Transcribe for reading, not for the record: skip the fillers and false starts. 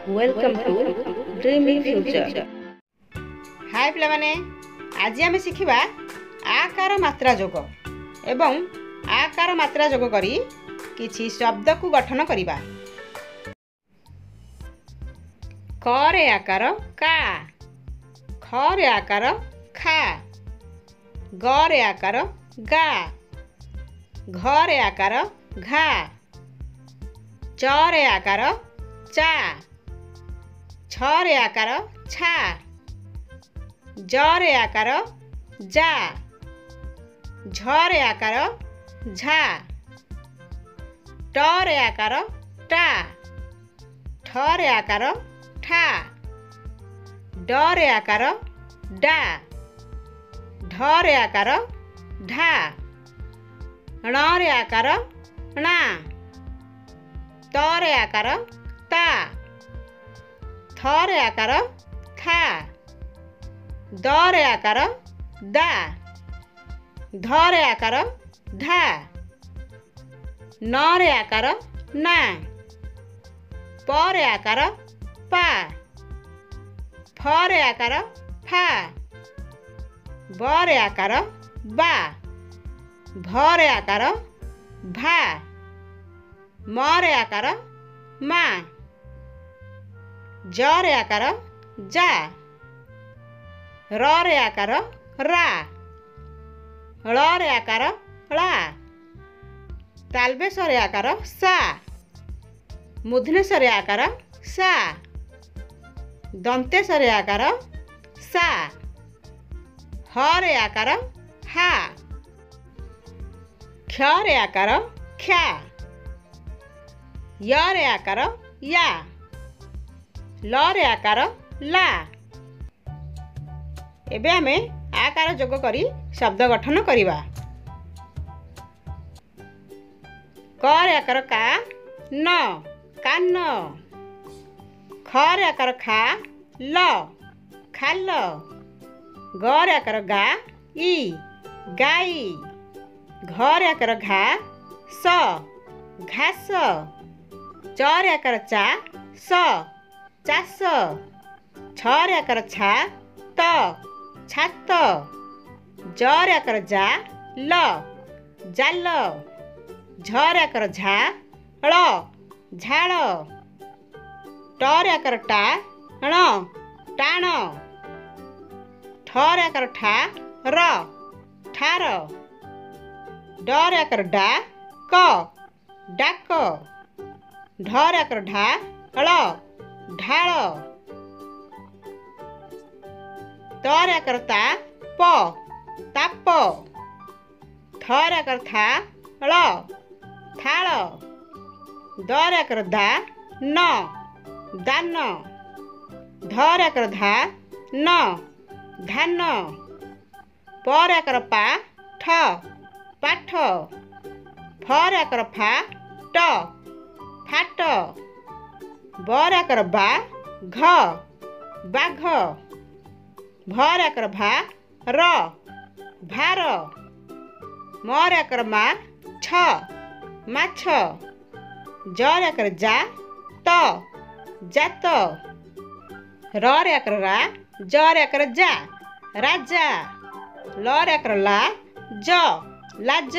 Welcome to dreaming future. Hi पिला माने, आज आम शिखा आकार मात्रा जोग एवं आकार मात्रा जोग करी किछि शब्द को गठन करिबा। क रे आकार का, ख रे आकार खा, ग रे आकार गा, घ रे आकार घा, च रे आकार चा, छ रे आकार छा, ज रे आकार जा, झ रे आकार झा, ट रे आकार टा, ठ रे आकार ठा, ड रे आकार डा, ढ रे आकार ढा, ण रे आकार णा, त रे आकार ता, थ रे आकार था, द रे आकार दा, ध रे आकार धा, न रे आकार ना, प रे आकार पा, फ रे आकार फा, ब रे आकार बा, भ रे आकार भा, म रे आकार मा, ज रे आकार जा, र रे आकार रा, ळ रे आकार ळा, तालबेश रे आकार सा, मूर्धन्येश रे आकार सा, दंतेश रे आकार सा, ह रे आकार हा, क्ष रे आकार ख्या, य रे आकार या, ल रे आकार ला। एबे आमे आकार जोग करी शब्द गठन करिबा। क रे आकार का न, कान, ख रे आकार खा ल, खाल, ग रे आकार गा ई, गाई, घ रे आकार घा स, घास, च रे आकार चा स, चास, छ रे आकार छा त, छात, ज रे आकार जा ल, जाल, झ रे आकार झा ळ, झाळ, ट रे आकार टा ण, टाण, ठ रे आकार ठा र, ठार, ड रे आकार डा क, डाक, ढ रे आकार ढा ळ, ढाळ, त रे आकार ता प, ताप, थ रे आकार था ळ, थाळ, द रे आकार दा न, दान, ध रे आकार धा न, धान, प रे आकार पा ठ, पाठ, फ रे आकार फा ट, फाट, ब रे आकार बा घ, बाघ, भ रे आकार भा र, भार, म रे आकार मा छ, माछ, ज रे आकार जा त, जात, र रे आकार रा, ज रे आकार जा राजा, ल रे आकार ला ज, लाज।